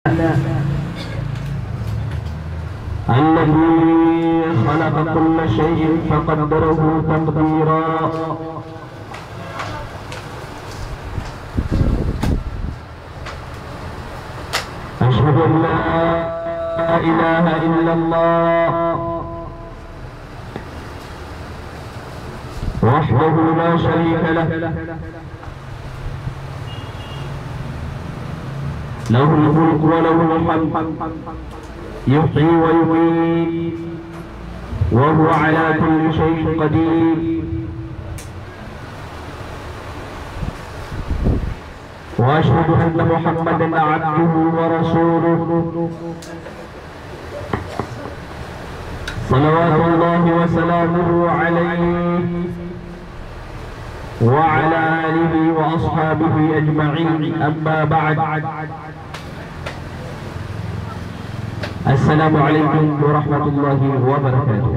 الذي خلق كل شيء فقدره تقديرا أشهد أن لا إله إلا الله وحده لا شريك له له الملك وله الحمد يحيي ويميت وهو على كل شيء قدير وأشهد أن محمدا عبده ورسوله صلوات الله وسلامه عليه وعلى آله وأصحابه أجمعين أما بعد السلام عليكم ورحمة الله وبركاته.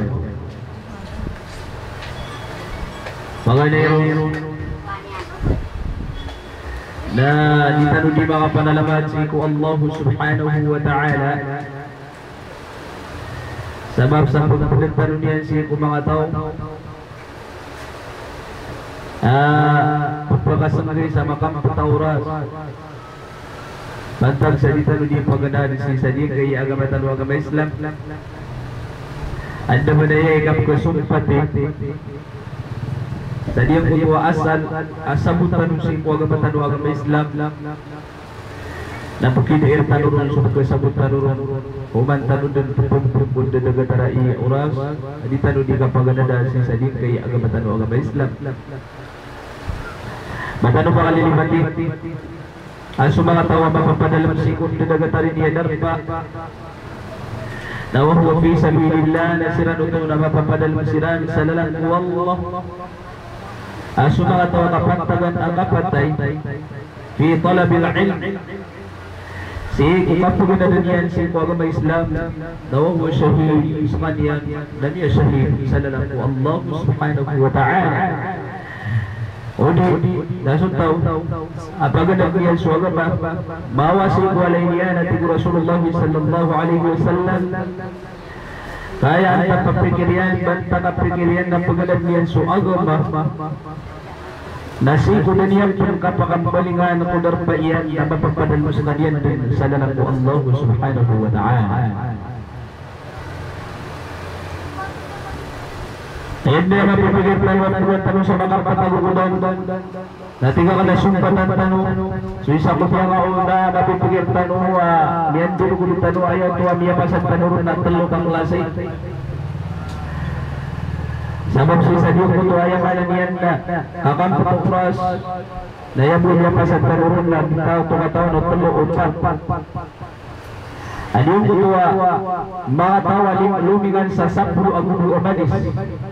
Mengenai na ditanu di mga panalamat si ku Allah subhanahu wa ta'ala sebab sa pagpapalitan niya si ku mga tao pagpakasamagay sa makam patauras bantag sa ditanu di pagandaan si sa di kay agama tanu agama Islam anda menayay kap kesumpati tadi yang kedua asabutan si ku agama tanu agama Islam na pakidair tanurun sa kesabutan tanurun uman tanu dan pupun daga tarai oras di tanu di kapagandaan si sa di kay agama tanu agama Islam matano pa kalilimati aso mga tawa mapapadalam sikot na dagatari niya darpa na wahuwa fi sabilillah na siran ito na mapapadalam siran sa lalang Allah aso mga tawa kapantagan ang kapatay fi talabil ilm si ikapugan na duniyan si agama Islam na wahuwa syahid sa kanya na niya syahid sa lalang Allah subhanahu wa ta'ala. Udi dasun tahu apakah nabiyan suaga bawa si kualainya nanti Rasulullah sallallahu alaihi wasallam kaya anta papikirian banta kapikirian na pagalabian suaga nasi kunaniyan pun kapakambaligan kudar paiyan na mapapadal mo sa kaniyan din sa dalam Allah subhanahu wa ta'ala. Hindi na mapipigil plan at tanong sa mga patagugudan natinga ka na sumpatan tanong so isa ko siya nga una mapipigil tanong niyan dito ko tanong ayaw tuwa miya pasat tanong na talo kang klase sabab sa isa diyo ko to ayaw ka na niyan na kakam patupras na yan miya pasat tanong na tao tumataw na talo upat adiyong kutuwa mga tawa lumingan sa 10 agulo amanis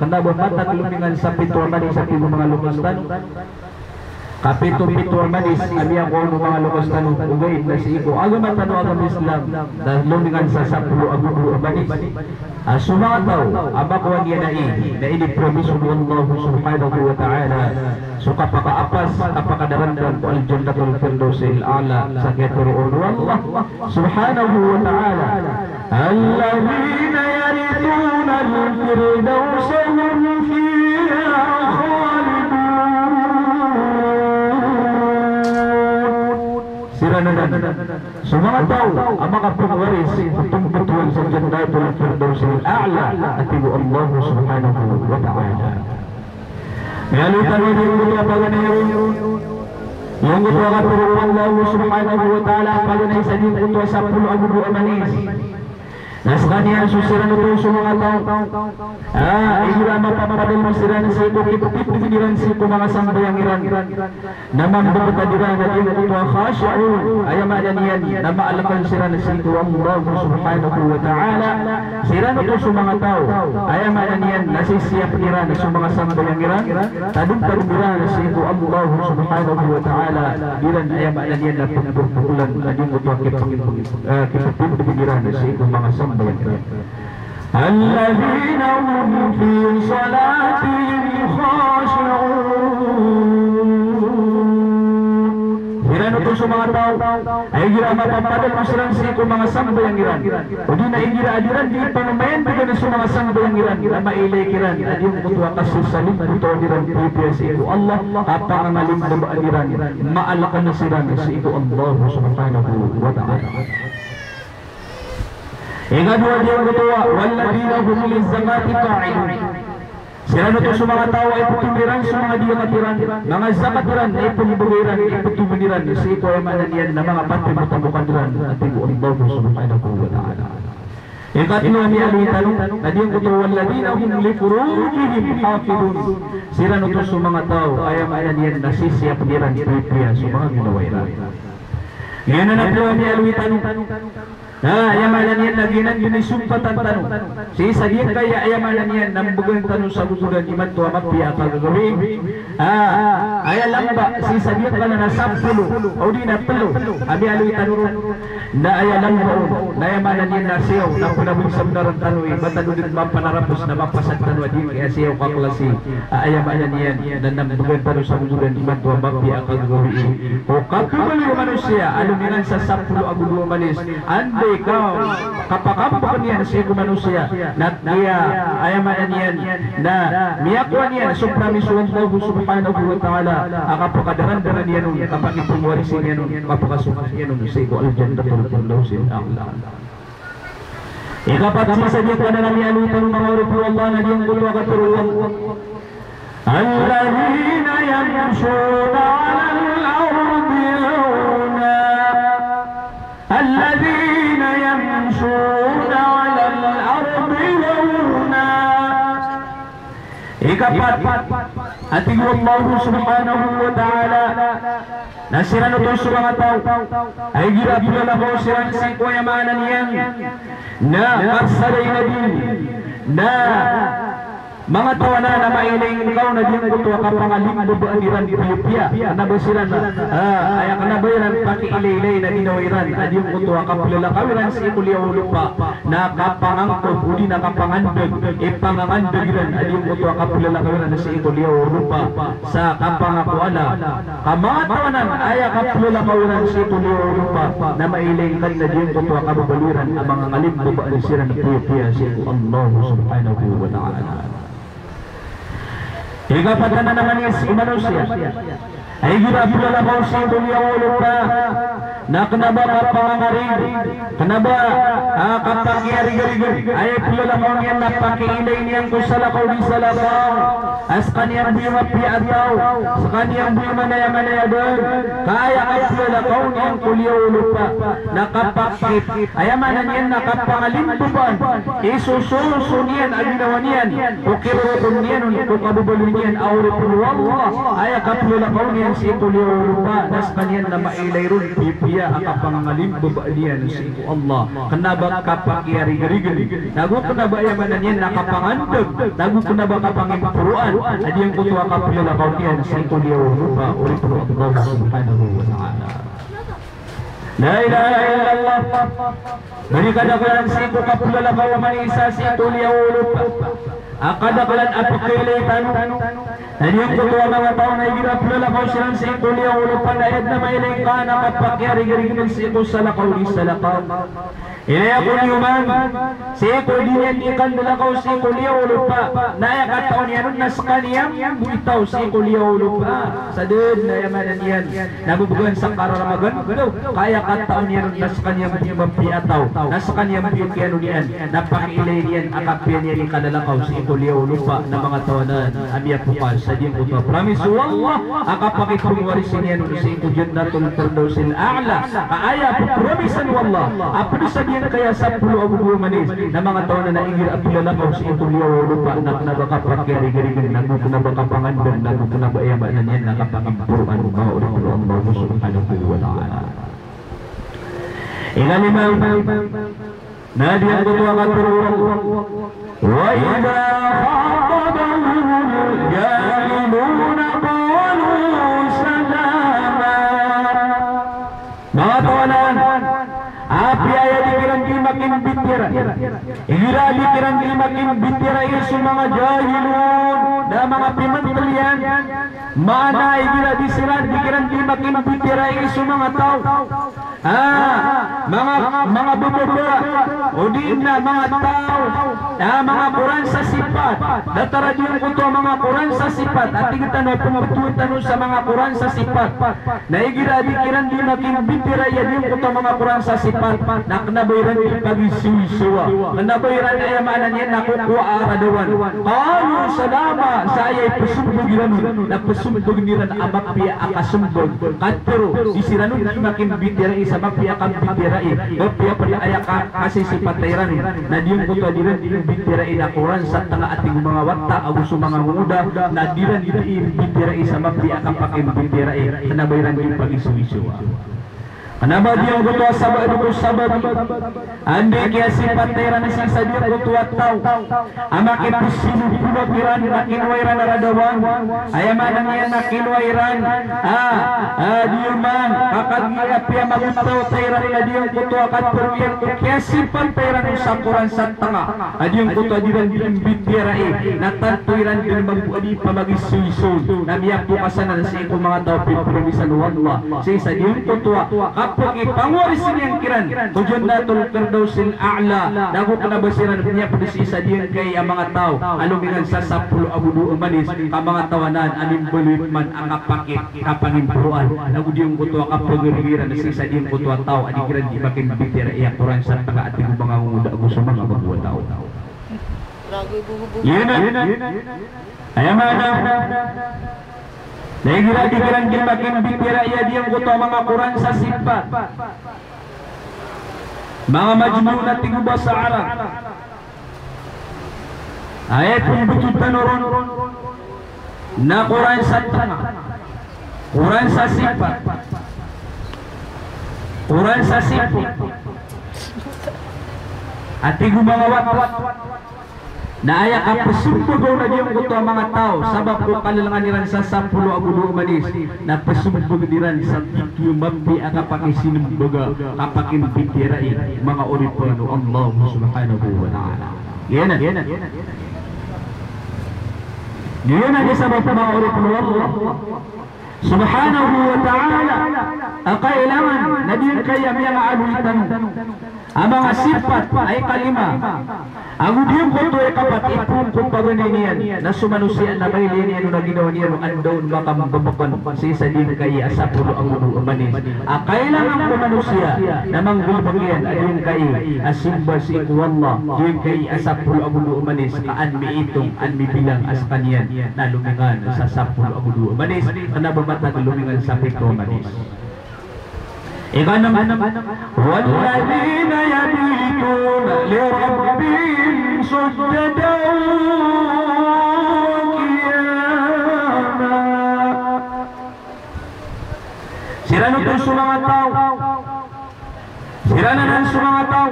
kanda bumatat lumingan sa 7 amanis sa tibo mga lukas tanong kapito-pito amanis amiyang ko ano mga lukas tanong ugay na si iko agama tanong agama Islam na lumingan sa 10 agulo amanis mga tao abakuan niya na ini-promise mo Allah subhanahu wa ta'ala so kapakaapas kapakadarandan ko al-jannatul firdausil a'la sa kituroon Allah subhanahu wa ta'ala alladhina yarithuna al-firdaus hum fiha khalidun semua tahu apakah pengwaris betul-betul sa jannatul firdausil a'la atibu Allah subhanahu wa ta'ala. Lalu tahu dia bagaimana yang kedua kata Allah subhanahu wa ta'ala bagaimana saja untuk 10 agulo amanis naskanian susiran itu semua tahu ira mapapadal masiran sa ito pipigiran sa ito mga sambayang iran namang bapatadiran at yung ito khashi'un ayam adaniyan na maalakan siran sa ito Allah subhanahu wa ta'ala siran ito sa mga tao ayam adaniyan nasisiyak iran sa mga sambayang iran tadong-tarubiran sa ito Allah subhanahu wa ta'ala diran ayam adaniyan na pagpupulan na yung ito kipipigiran sa ito mga sambayang الذين هم في صلاتهم خاشعون mga tao ay gira mapapadal masiran sa iko mga sambayang iran o di na igira adiran di pangamayan bigyan sa mga sambayang iran na mailay kiran at yung kutwa kasusalim ito adiran prepare sa iko Allah apangangalim na ba adiran maalakan na siran sa iko Allah subhanahu wa ta'ala. Ikadua dia kutwa walladina hum lizakati qa'idun. Sila nito sa mga tao ay putumiran sa mga diya katiran, mga zakatiran ay pumibugiran, ay putuminiran, sa ito ay mananian na mga patimutabukandiran at ibu Allah subhanahu wa ta'ala. Ikatlo ni alitan, na diyang kuto walladina hum li furujihim hafidun. Sila nito sa mga tao ay mananian na sisiyap niran priya sa mga ginawairan. Ngayon na natlo ni alitan, ayamanan yan naginan binisumpatan tanong. Si sabihin kaya ayamanan yan nambugan tanong sa gusudan iman to mapiya kagawin. Ayalang ba si sabihin ka na nasampulo o di na pelo. Abi aloy tanong na ayalang ba na ayamanan yan na siyaw na punabunsam na rin tanong matanunit mapanarapos na mapasag tanong di kaya siyaw kaklasi. Ayamanan yan na nambugan tanong sa gusudan iman to mapiya kagawin. O kakabali yung manusia aluminan sa sampulo agulo manis ande ikaw kapakampakan niyan sa iko manusia na kaya ayamanan niyan na miyakuan niyan supramisyon Allah subhanahu wa ta'ala akapakadaran-daran niyan kapag ipumwarisin niyan kapakasukas niyan sa iko al-jannatul firdausil a'la. Ikapat sisadiyan ka na namin alutan ng mga urupu Allah na diyang kulwa katuruan alladhina yamshuna alal ardi hauna alladhina yamshuna alal ardi hauna. Ikapat ating Allah subhanahu wa ta'ala na sila nito sa mga tao ay girapilala ko silang si kuyamanan yan na karsaday na din na mga tawanan na mailing ikaw na diyang kutuwa kapangalim bubaniran Pilipia na ba sila na ay kanabayaran pakiilaylay na dinawiran at yung kutuwa kapilakawiran sa ikuliyaw lupa na kapangangkot uli na kapangandag ipangangandagiran at yung kutuwa kapilakawiran na sa ikuliyaw lupa sa kapangakuala mga tawanan ay kapilakawiran sa ikuliyaw lupa na mailing kan na diyang kutuwa kababaliran ang mga ngalim bubaniran Pilipia sa Allah subhanahu wa ta'ala. Ikapat na naman is manusia ay ginapilala ko sa dunia lupa na kanaba kapangaring kanaba kapagyari-gari ay pilala ko niyan na pakiilay niyan ko sa lakaw di sa labaw as kaniyang bima piataw sa kaniyang bima manaya doon kaya pilala ko niyan kuliyaw lupa na kapakit ayamanan niyan na kapangalimbuban isususo niyan ang ginawa niyan o kirotong niyan kung kabubalo niyan auripul wallah ay kapilala ko niyan si kuliyaw lupa nas kanyan na mailay ron pipiya ang kapangalim babalian si Allah kanaba kapagyari-gari nago ko na ba yamanan yan nakapangandag nago ko na ba kapangimpuruan adi yung kutuwa kapilala ko niyan si kuliyaw lupa uripul Allah subhanahu wa ta'ala. La ilaha illallah barikadakulan si kapilala ko manisa si kuliyaw lupa akadakalan apakilay tanong na diyang kutuwa mga tao na igirapilala ko silang sa ito liyaw lupan na na mailing ka na kapakyari-gariginan sa ito sa lakaw di sa lakaw inaya ko niyuman sa ito diyan ikan nilakaw sa ito liyaw lupa na ayakataon yan na sa kaniyang buitaw sa ito liyaw lupa sa doon na yamanan yan nabubugan sa kararamagan kaya kataon yan na sa kaniyang bimampiataw na sa kaniyang bimampiano niyan napakiilay niyan akapyan niyan ikanalakaw sa ito liyaw lupa na mga tawanan amiyat pupas sa diyang kutuwa promise Allah akapakipungwarisin yan sa ito jannatul firdausil a'la kaaya promisan wallah apno sa diyan kaya sa pulo abubuwa manis na mga taon na naigir at pilalakaw sa ito liyaw lupa na nabakapagyari-garigan nagkukunabakapangandan nagkukunabayaman yan nakapangimpuruan maulit ko Allah subhanahu wa ta'ala. Ilalimaw na diyan kutuwa katuruan wa idha khatabahumul jahiluna qalu salama mga tawanan api ay makin bitira. Ira dikiran di makin bitira isu mga jahilun da mga pimantalian. Mana ira disiran dikiran di makin bitira isu mga tao. Mga bubaba udin na mga tao mga Quran sa sifat dataradiyan ko to mga Quran sa sifat at kita na pumatutan sa mga Quran sa sifat naigira dikiran di makin bitira yadin ko to mga Quran sa sifat naknabayran di pagisusuwa naknabayran ay maanan yan nakukuha aradawan qalu salama saya ipasumbog niran na pasumbog niran amapia akasumbog katero disiranun di makin bitira isa mapia kan bitirai mapia pada ayaka kasih sifat tayran na diyan ko to diran di bitirai na Quran sa tanga ating mga watta aguso mga muda na diran di bitirai sa mapia kan pakai bitirai kanabayran di pagisusuwa. Kenapa dia berdoa sabar itu sabar? Andai kia sifat tera nasi sadir berdoa tahu. Amakin pusing pula piran makin wairan radawan. Ayam adanya makin wairan. Dia man akan dia pia magutaw tera nila dia berdoa kat pergian kia sifat tera nasi sakuran satanga. Dia berdoa diran bimbit tirai. Natantuiran dia membuat pamagis suisun. Namiyak tukasan nasi iku mga tao pipilisan wallah. Sisa dia berdoa kapag ipangwaris niyang kiran Jannatul Firdausil A'la dago kanabasiran niya padisisa diyan kay ang mga tao alumingan sa 10 abudu manis ka mga tawanan anim bulit man ang kapakit kapangimpuan dago diyan kutuwa kapagiriran na sisa diyan kutuwa tao adigiran di makin bitira iya Quran sa taga ating mga muda gusto mga mga tao yun ayamana Naigira dikiran din makin bitira iya diyang kuto mga Quran sa sifat mga majmu na tiguba sa Arab ayat kung bututan ron na Quran sa tanga Quran sa sifat Quran sa sifat at tiguba mga wat na ayak apasumpagaw na diyang kuto mga tao sabab ko kalalangan niran sa 10 abudu manis na pasumpag niran sa tikyo mampi akapakisinumbaga kapakin bitirai mga oripano Allah subhanahu wa ta'ala yan na sabab sa mga oripano Allah subhanahu wa ta'ala kailangan na diyan kaya mga aluitan ang mga sifat ay kalima ang udiyong ko ito ay kapat ipun kung paganinian na sumanusian na may linian na ginawa niya nung andaw makambabakan sisa din kaya sa pulo ang ulo manis kailangan kumanusia na manggulbagian ayun kaya asimba si ikwallah yun kaya sa pulo ang ulo manis kaan mi itong an mi bilang as kanyan na lumingan sa 10 ang ulo manis na babatag lumingan sa 7 manis والذين يبيتون لربهم سجدا وقياما Sirano itong mga tao Sirana ng mga tao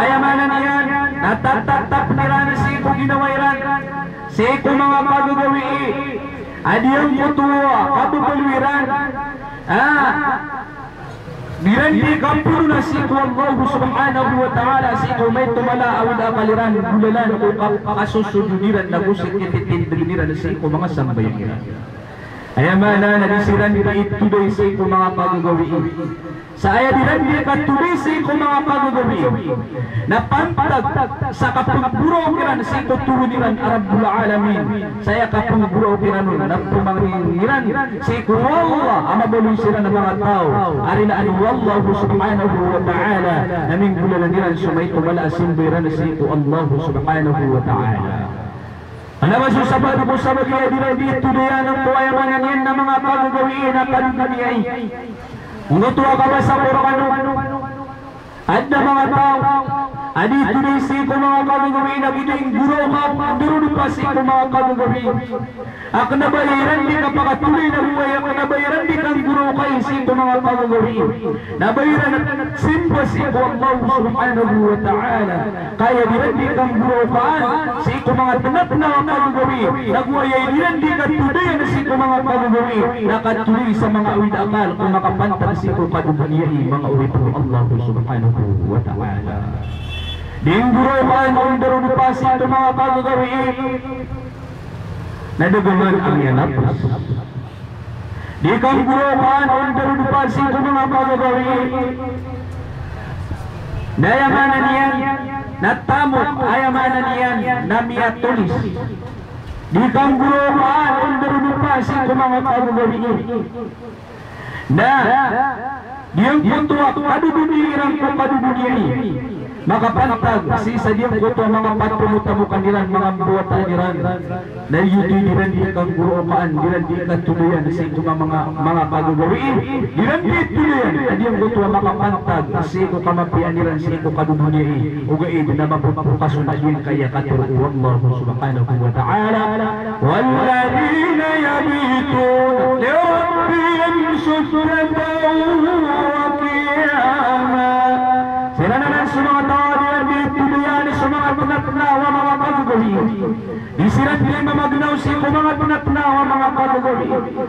ayamanan yan natatatap nirana si iko ginawairan si iko mga pagagawi adiyang kutuwa kabubalwiran Birandi kampuro na si Allah subhanahu wa ta'ala si ikaw may tumala awid akaliran gulalan o kakasusududiran na gusit kititindiniran si ikaw mga sambayan nila ayamana nagisiran nila ituday si ikaw mga pagagawiin sa ayadiran nila katuloy si ikaw mga pagagawiin na pantag sa kapagpuro kiran si ikaw turuniran Rabbul Alamin saya kapagpuro kiran na pumangiran si ikaw Allah amabalong sila ng mga tao arinaan Allah subhanahu wa ta'ala naming gulaniran sumay tumala asimbiran si ikaw Allah subhanahu wa ta'ala Ano masusabad po sa mga dito diyan ang tuwayaman yan na mga pagagawiin na kaniyay. Umutuwa ka ba sa Qur'an? At na mga tao Adi tunisi ko mga kagagawi na gining guro ka, durudupasi ko mga kagagawi. Ak nabayaran di ka pakatuloy na buhay, ak nabayaran di kang guro ka isi ko mga kagagawi. Nabayaran at simpasi ko Allah subhanahu wa ta'ala. Kaya di kang guro kaan, si ko mga tanap na kagagawi. Nagwayay di ka tuloy na si ko mga kagagawi. Nakatuloy sa mga awid akal kung makapantag si ko kadubuniyay mga awid ko Allah subhanahu wa ta'ala. Dingguro kaan ang darudupasi ito mga kagagawi. Naduguman ang yanapos. Di kang guro kaan ang darudupasi ito mga kagagawi. Nayamanan niyan, natamot, ayamanan niyan, namiyatulis. Di kang guro kaan ang darudupasi ito mga kagagawi. Na, diyang kutuak, kadubunirang ko kadubuniri. Makapantag si sadyang kuto mga patumutan niran mga buwatan niran na yuti niran di kang gurokaan niran di katuluyan sa ito mga kagagawiin niran di tuluyan sadyang kuto makapantag si ito kamapian niran si ito kadubunyi ugaid na mapupukasunod yun kaya katuro wallahu subhanahu wa ta'ala walladina yabitun lirabbihim sujudan wa qiyama. Sila naman sa mga tao diyan di tuluyan sa mga tunat-tunawa mga kagagawi. Di sila di mamagnaw si ko mga tunat-tunawa mga kagagawi.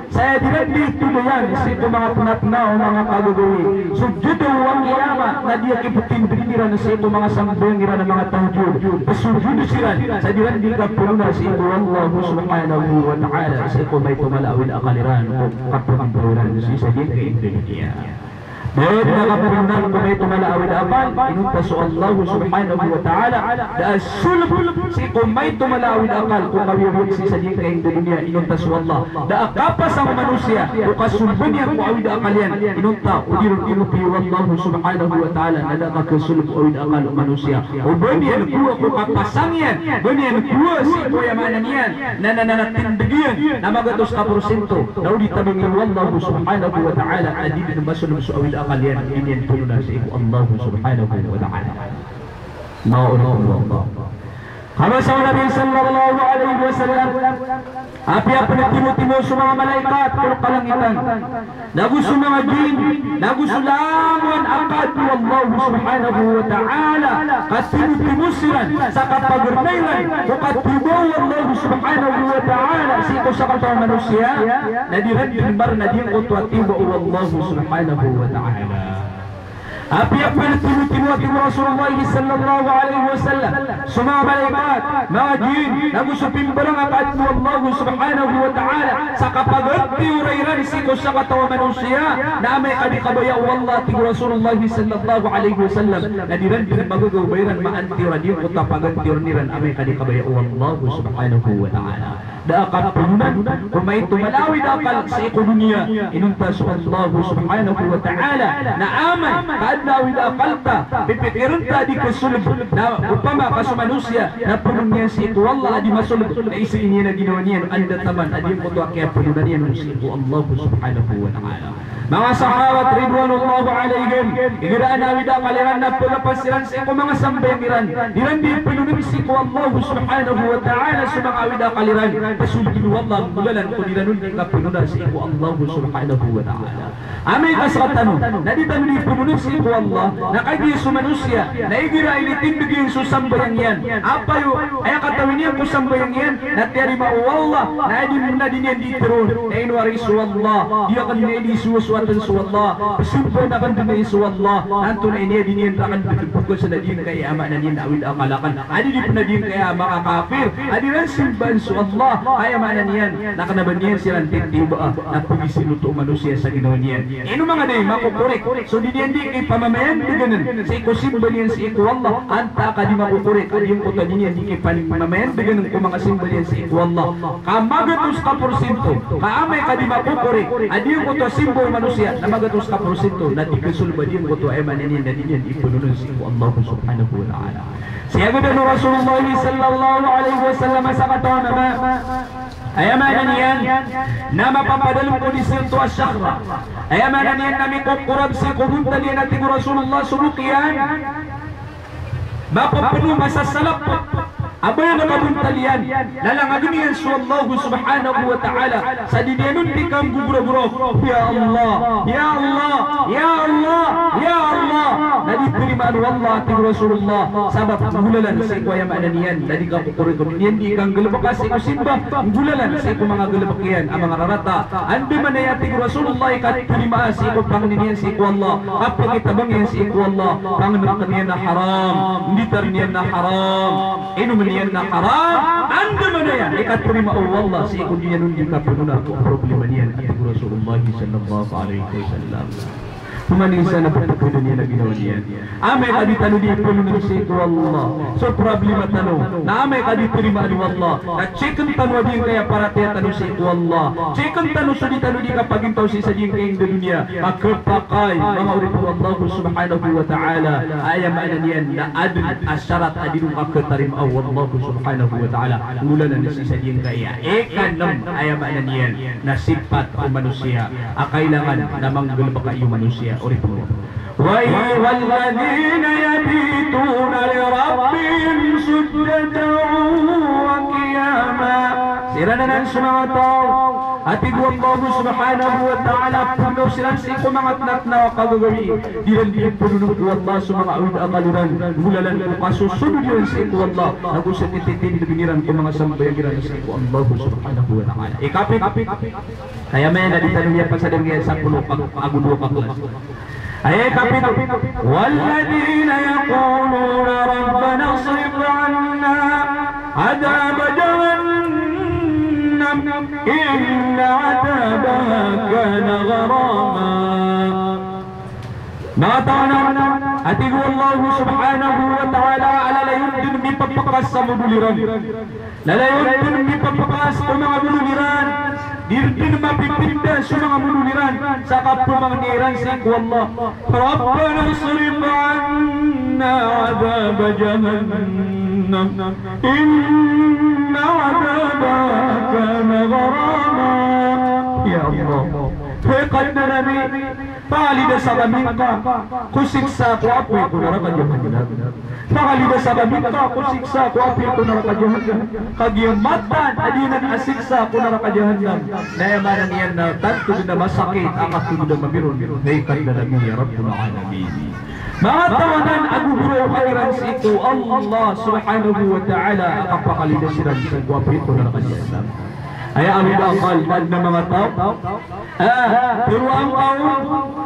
Saya di tuluyan si ko mga tunat-tunawa mga kagagawi. Sujud ang kiyama na di kiputin biniran sa ito mga sambangiran ng mga tawjud. Sujud sila sa diyan di kapuna si ito Allah subhanahu wa ta'ala. Sa ito may tumalawid akaliran o kapagpawiran si sa diyan kay Indonesia. Dahil nakapunan ko may tumalawid apal, inuntas Allah subhanahu wa ta'ala dahil sulub si kung may tumalawid akal kung kawiyawid si sa diyan kayong dunia inuntas Allah dahil kapas ang manusia kung kasulbun niya kung awid akal yan inunta udirun inupi Allah subhanahu wa ta'ala na nakakasulub awid akal manusia o baniyan kuwa kung kapasang yan baniyan kuwa si kuyamanan yan na nananatindigiyan na magatos ka porsyento na ulit tabingin Allah subhanahu wa ta'ala na di din masulub sa awid kalian ingin tulungan sa ibu Allah subhanahu wa ta'ala. Ma'ulullah. Kama sa Nabi sallallahu alaihi wasallam api-api na timo-timo sa mga malaikat pero kalangitan nagusto mga jin nagusto lamon akad ni Allah subhanahu wa ta'ala katimo-timo sa kapagurnailan o katibaw Allah subhanahu wa ta'ala si ito sa katawang manusia na direntimbar na din o tuatibaw Allah subhanahu wa ta'ala. Api-api na timo-timo Rasulullah sallallahu alaihi wasallam sa mga malaikat, mga jin, nagusupin barang akad mo Allah subhanahu wa ta'ala sa kapagati urairan siko sa katawa manusia na may kadikabaya Allah ti Rasulullah sallallahu alaihi wasallam na diran din magagaw bayran maantira din o tapagantir niran amay kadikabaya Allah subhanahu wa ta'ala. Daakap pununan kung may tumalawid akal sa ekonomiya inuntas Allah subhanahu wa ta'ala na amay kaadlawid akal ta pipikiran ta di kasulub na upama kasumanusia na punun niya si ito Allah adi masulub na isiin niya na ginawa niya anda taman adi mo to kaya pununan niya si ito Allah subhanahu wa ta'ala. Mga sahabat ridwanullahu alaihim igiraan awid akaliran na pagapasiran sa ito mga sambayangiran diran di pununan si ito Allah subhanahu wa ta'ala sa mga awid akaliran pasulubin wallah mulalan kung nilanun ng kapununan sa ito Allah subhanahu wa ta'ala. Amay kasakatano na di tanong pununan sa ito Allah na kaya sa manusia na igira initindigin sa sambayang yan apayo ay katawin niya po sambayang yan na tiyari mauwallah na edi muna din yan ditiron na inuwari sa Allah di akan niya di suwaswatan sa Allah pasimpo na kan din sa Allah nanto na niya din yan akan bitipukos sa nadin kaya ama na niya awid akalakan adi di po na din kaya mga kafir adi rin simbahan sa Allah ay ama na niyan nakanaban niyan silang tintiba na pagisinuto manusia sa ginawa niyan ino mga day makukurik so di niyan di kay pamamayan di ganun sa ikusimba niyan sa iko Allah anta ka di makukurik adi yung kuta niyan di kay pamamayan di ganun kung mga simba niyan sa iko Allah kamagatos ka porsyento kaamay ka di makukurik adi yung kuta simbo manusia na magatos ka porsyento na di kasulba di yung kuta ay manin na di niyan ipununan sa iko Allah subhanahu wa ta'ala. Siya ganda ng Rasulullah sallallahu alaihi wasallam sa katawa naman ayamanan yan na mapapadalong ko ni Sirto Asyakra ayamanan yan na may kukurab si kumunta niyan natin Rasulullah sulukiyan mapapenuh masa salap apa yang nakabuntalian lalang agnian su Allah subhanahu wa ta'ala sa dinenun di kang guguro-guro ya Allah ya Allah ya Allah ya Allah nadi terima Allah ti Rasulullah sabab gulalan sa ko ya mananian nadi ka kukuri ko niyan di kang gelebak sa simba gulalan sa ko mga gelebakyan ang mga rarata andi man ay ti Rasulullah kat terima sa ko pangnian sa ko Allah apa kita bangyan sa ko Allah pangnian niyan na haram hindi tarniyan na haram inu yan na haram anda mana ya ikat terima Allah si ikut dia nunjuk kapununa problema niyan at Rasulullah sallallahu alaihi wasallam Humaning sana bertekad dunia na ginawa niya. Amay ka di tanu di pulungan si ito Allah. So problema tanu. Na amay ka di terima ni Allah. Na chicken tanu di kaya para tiya tanu si ito Allah. Chicken tanu so di tanu di kapag intaw si sa jingking di dunia. Makapakay mga ulit ko Allah subhanahu wa ta'ala. Ayam ana niyan na adun asyarat adinong kakatarim aw Allah subhanahu wa ta'ala. Mula na si sa jingkaya. Ikanam ayam ana niyan na sifat o manusia. Akailangan na manggulba kayo manusia. والذين يبيتون لربهم سجدا وقياما sirana ng sumangatao atig Allah subhanahu wa ta'ala puno silang si kumangatnat na kagagawi dilan puno ng Allah sumangaud akaluran gulalan kasusunod yun si Allah nagusat ititin biniran ko mga sambayagiran si Allah subhanahu wa ta'ala ikapit kaya may naditanong yan pasadang yan sa puno agulo kaklas ay kapit walladina yaquluna rabbana asrif anna adab jahannam inna adabaha kana gharama Natanan atigu Allah subhanahu wa ta'ala ala layundin mipapakas sa muduliran lalayundin mipapakas sa mga muduliran dirdin mapipinda sa mga muduliran sa kapumangniran sa Allah Rabbana sarif anna adab jahannam inna adabaha kana gharama ya Allah Fekad na nabi Pakalida sa kamingka kusiksa ko apoy ko narakajahan Pakalida sa kamingka kusiksa ko apoy ko narakajahan Kagyamatan adinan asiksa ko narakajahan Nayamanan yan na tanto na masakit ang atulog na mabiron Naikad na nabi ya Rabbul Alamin Mga tawanan aguguro kairan sa ito Allah subhanahu wa ta'ala Kapakalida silang sa ko apoy ko narakajahan ay amin akal pag na mga tao pero ang kaon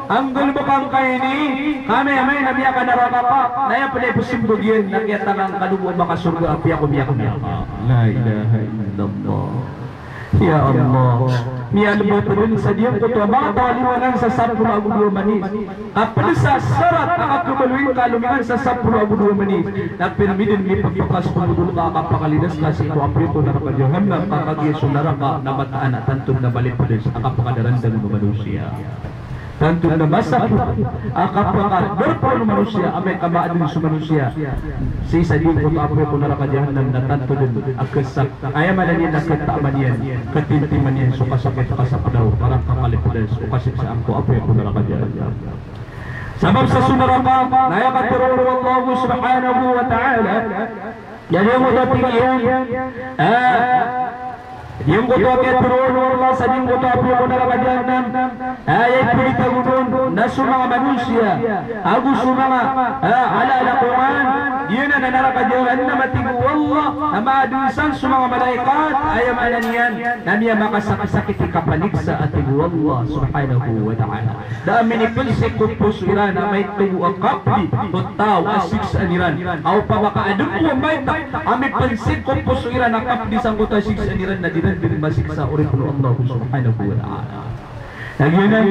ang gulbukang kaini kami may nabiya ka narakapa naya pala posimbog yun nakita ng kalubuan makasurga apiya ko biya la ilaha illallah ya Allah miyalbo pa dun sa diyang totoo mga taliwanan sa 10 agulo manis kapag sa sarat nakatumaluin kalumingan sa 10 agulo manis na pinamidin may pagpakas pagudul ka kapakalidas kasi ito aprito na kapagyahan na kakagyeso na raka na mataan at tantong na balik pa dun sa kapakadarandang ng manusia tantong na masak akapakadar manusia amay kamaan din sa manusia si isa din ko aprito na rakagyahan na tanto dun agkasak kaya mananiyan na kataaman yan katintiman yan so kasakit kasak daw parang kakalipudas o kasik sa angko aprito na rakagyahan sabab sa sunarapa nayakatiro Allah subhanahu wa ta'ala jadi mo dating yan yung kuto kaya turun Allah sa ding kuto api ko narakajahan ayat pilita gudon na sumanga manusia agu sumanga ala Quran yun na narakajahan na matigu Allah na maadusan sumanga malaikat ayam ananian na niya makasakit ikapaniksa at tigu Allah subhanahu wa ta'ala dami ni pilsik kupusuran na may tugu akapli tutaw asik sa aniran au pa makaadun ko may ami pilsik kupusuran na kapli sang kuto asik sa aniran na dinan din masiksa ulit ng Allah subhanahu wa ta'ala Nagyunan,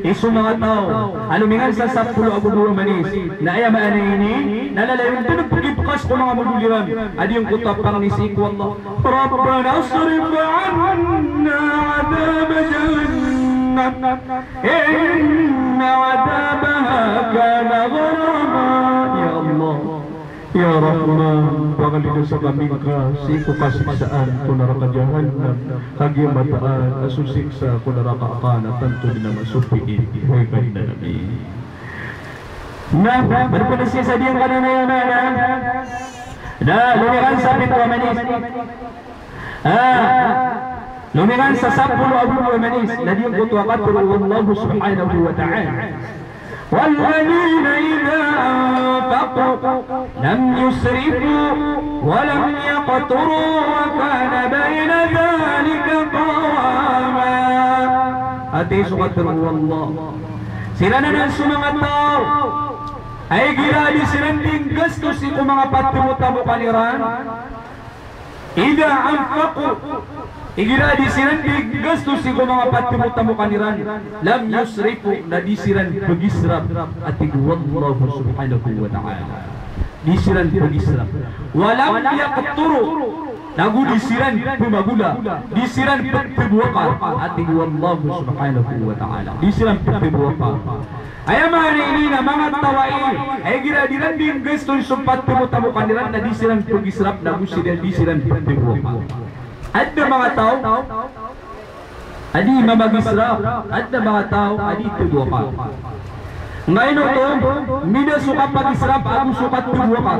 iso mga tao alumingan sa 10 agulo manis na ayam ini nalalayon din pagkipukas ko mga maguliran adi yung kutap pang nisiku Allah Rabbana asrif anna adab jahannam inna adabaha kana gharama ya Allah Ya Rahman, pangalido sa kaming ka, siko kasiksaan ko narakajahan na kagimataan, asusiksa ko narakaakan at tanto din na masupiin, huwag na namin. Nah, berpenasi sa diyang kanana-yana. Nah, lumikan sa pinto manis. Lumikan sa 10 abu manis. Ladiyang kutuakat Allah subhanahu wa ta'ala. والذين إذا أنفقوا لم يسرفوا ولم يقتروا وكان بين ذلك قواما. Ati sukatir Allah. Sila na ng sumangat tao ay giradi silang tinggas to si mga patimo-tamo kaniran. Ida anfaqu igiradi silang tinggas to si mga patimo-tamo kaniran. Lam yusrifu na di silang pagisrap at tigwallahu subhanahu wa ta'ala. Di silang pagisrap. Walam yaqturu nagu disiran pemagula, disiran pembuaka, ating wallahu subhanahu wa ta'ala. Disiran pembuaka. Ayaman ini na mga tawain, ay ginadiran din gusto yung sumpat pemutamu kaniran na disiran pagisrap, nagu disiran pembuaka. At na mga tao, adi mamagisrap, at na mga tao, adi pembuaka. Ngayon ito, mina suka pagisrap, ang sukat pembuaka.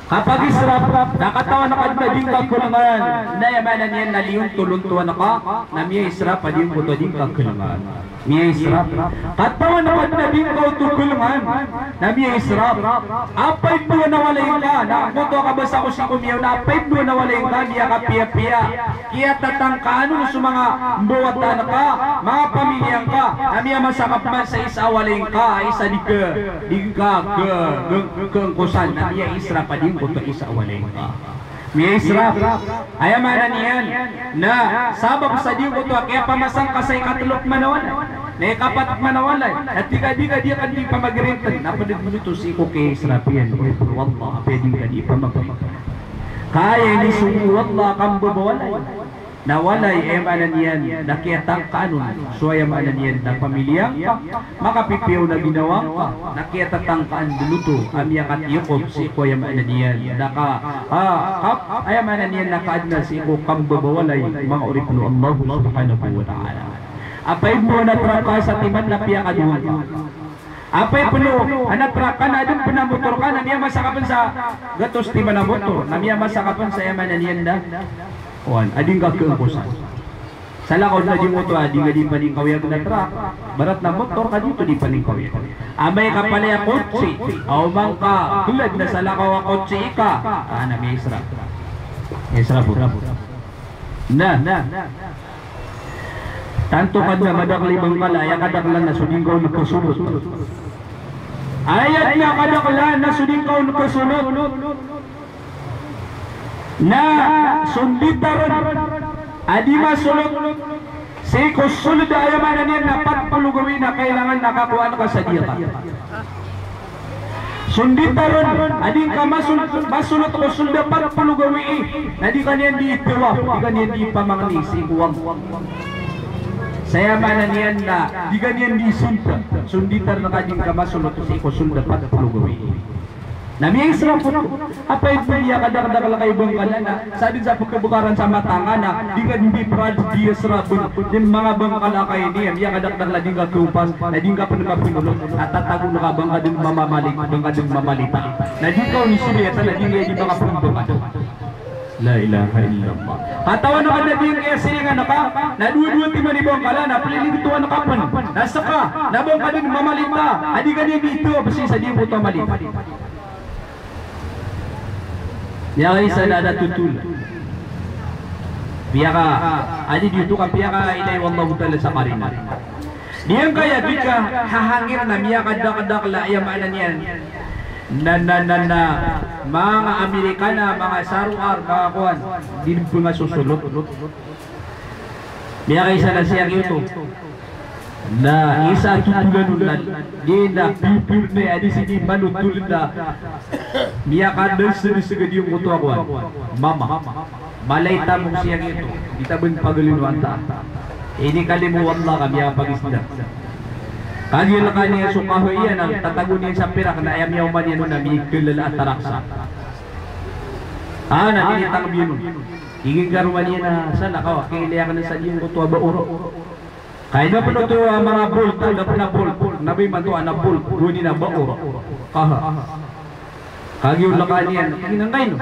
Kapag israp, nakatawa na kadmading kakulangan, na yamanan yan na liyong tuluntuan ka, na miya israp, adiyong buto din kakulangan. Miya israp. Katawa na kadmading kautukulangan, na miya israp. Apay po na walay ka, nakakuto ka ba sa kusikumiyaw, na apay po na walay ka, miya ka piya-piya. Kaya tatangkaan mo sa mga buwatan ka, mga pamilyang ka, na miya masakap man sa isa walay ka, isa di ka, kengkusan, na miya israp, adiyong untuk isa walay ka. May israf. Ayamanan niyan na sabab sa diyo ko to kaya pamasang kasay katulok manawalay. Na kapat manawalay. At tiga-tiga dia kan di pamagrintan. Napadid mo dito si ko kay israfiyan. Wallah, pwedeng ka di pamagrintan. Kaya ni sumu wallah kang babawalay. Nawalay ayamanan niyan nakiyatang kanon. So ayamanan niyan na pamilyang ka. Makapipiyaw na ginawa ka. Nakiyatatang kaan duluto. Amya katiyokop si ko ayamanan niyan. Ayamanan niyan nakaadna si ko kang babawalay. Mga oripno Allah subhanahu wa ta'ala. Apay mo na traka sa timan na piya kaduhan. Apay puno, anak traka na adong pinamotor ka. Namiya masakapan sa gatos timan na motor. Namiya masakapan sa ayamanan niyan na. Wan, ading ka keungkusan. Sa lakaw na di moto, ading ka di paningkawiyag na truck. Barat na motor ka dito di paningkawiyag. Amay ka pala yung kotse. Aumang ka, tulad na sa lakaw ang kotse ka. Na may isra. Isra po. Na. Tanto ka na madaklimang kala, ay kadaklan na sudingkaw nagkasunod. Ayat na kadaklan na sudingkaw nagkasunod. Na sunditaron adi masulot si kusulod ayamanan niya na patpulugawin na kailangan nakakuha ka sa diya. Sunditaron adi ka masulot kusulod patpulugawin na di kanyan di itiwa, di kanyan di pamangni si kuwang. Saya mana niyan na di kanyan di sunta sunditar na kading ka masulot si kusulod patpulugawin. Nami isra po apa yung piliya kadang-kadang lang kayo bangkala na sabi sa pagkabukaran sa matanga na di ka hindi prad di isra po yung mga bangkala kayo niya iya kadang-kadang lang di ka kupas na di ka pa nakapinulot at tatago na ka bangka din mamamalik bangka din mamalita na di ka unisireta na di nga di baka pumbukan. La ilaha illallah. Katawan na ka na di kaya silingan na ka na duwa-duwa tima ni bangkala na paliligtuan na kapan nasa ka na bangka din mamalita adi ka niya dito basi sa di mo ito malita. Biya ka isa na natutul. Biya ka, adi dito ka biya ka ilay wallahu ta'ala sa karina. Diyan kaya di ka hahangir na biya ka dakadakla ayamanan yan. Na mga Amerikana, mga saruar, mga kuhan, di po nga susulot. Biya ka isa na siya ito. Na isa tutulan ulan di na pipir na adi sini manutul na biya kada seri-seri yung kuto ako mama malay tamong siya ito itabon pagalinwan ta ini kalimu wallah kami ang pagisda kagil ka niya sukaho iyan ang tatago niya sa pirak na ayam yaw man yan na migilala at taraksa natinitang biyun iging karuman niya na sa nakaw kailaya ka na sa diyong kuto ba uro Kaya na po ito mga bul, na pinabul, nabi man ito na bul, guni na baor. Kaha. Kagyo lakan yan, ginangay no.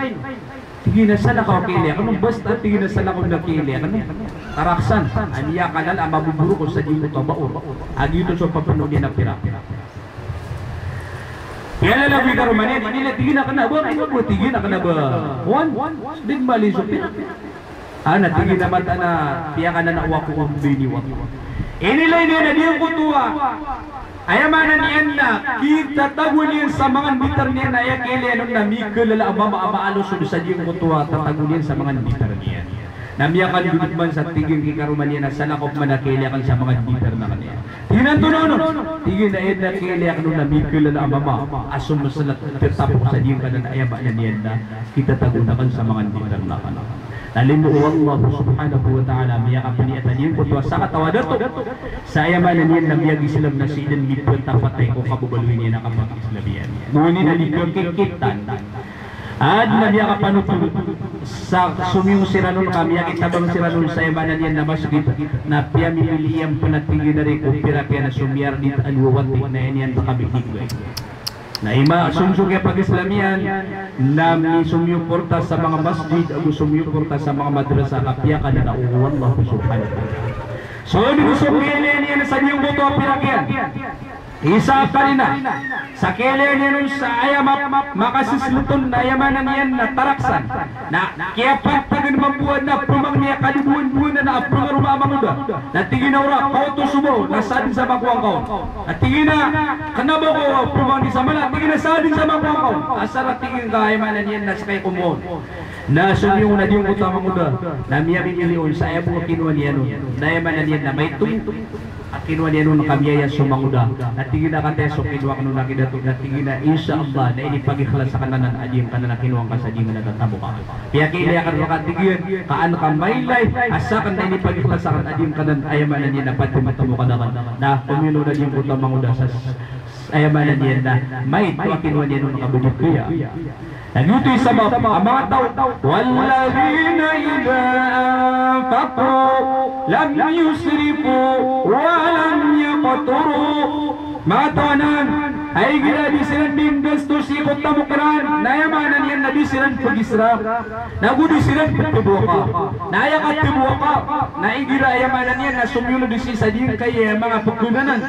Tigin na sana ka kili, anong basta tigin na sana ko nakili, anong taraksan, aniya ka na mabuburo ko sa dito ito baor. Agyo ito sa papunog niya na pira. Kaya na lang ka rumanin, hindi tigin na ka na ba? Ay, tigin na ka na ba? One, din mali so pira. Tigin na mata na, piya ka na nakuha ko kung biniwak. Inilay niya na diyang kutuwa. Ayamanan niyan na, kita tagulin sa mga bitar niya na yakili anong namikul lala ama-ama-alo sa diyang kutuwa, tatagulin sa mga bitar niya. Namiyakan dudut man sa tiging kikaruman niya na sanakop manakili akan sa mga bitar na kanya. Tingnan to nono, tigin na yun nakili akan nung namikul lala ama-ama, asum masalat tetapok sa diyang kanan ayamanan niyan na, kita tagunakan sa mga bitar na kanya. Nalimu Allah subhanahu wa ta'ala miyakap niatan yung kutwa sa katawa dato sa ayamanan niyan na miyag Islam na sinan mitpun tapatay ko kabubaluin niya na kapag Islamiyan ngunit na libyo kikitan at na miyakap panutulog sa sumiyong siranol ka miyakit tabang siranol sa ayamanan niyan na masjid na piyamipiliyang panatigin na rin kung pira-pia na sumiyar dit alwawati na yan nakabigigway na ima sumsugya pag-Islamian na sumyuporta sa mga masjid o sumyuporta sa mga madrasa kapiyakan na nauuwan Allah subhanahu wa ta'ala. So, hindi ko sumili niya na sa niyong buto pirakyan. Isa pa rin na sa kele niya nun sa ayamap makasisluton na ayamanan niyan na taraksan na kaya pagpagan mabuhan na pumang niya kalibuan-buhan na apungar umamang uda na tingin na ura kauto sumo na sadin sa makuang kaon at tingin na kanabo ko pumang di sa mala tingin na sadin sa makuang kaon asara tingin ka ayamanan niyan na sa kay kumon na sumiyong na diyong utamang uda na miyaming ilion sa ayabong kinuha niya nun na ayamanan niyan na may tuming at kinuha niya nung nakamiyaya sumanguda at tingin na kateso kinuha ka nung nakidato at tingin na insyaAllah na inipag-ikhlas sa kananan adyong kananan kinuha ka sa adyong natatabo ka kaya kaya ka nung katigin kaan ka maylay asakan na inipag-ikhlas sa kananan adyong kananan ayamanan niya na patumatamo ka na kumilo na yung puta manguda sa ayamanan niya na may kinuha niya nung nakabudok kaya nagluto yung sama ang mga tao walladhina idha anfaqu lam yusrifu walam yaqturu mga tawanan ay ginadi silang dingasto sikot tamukiran nayamanan yan nadi silang pag-isra nagudi silang pagtubuka nayakat tubuka naigira ayamanan yan na sumyulo di sa din kaya mga pagkunanan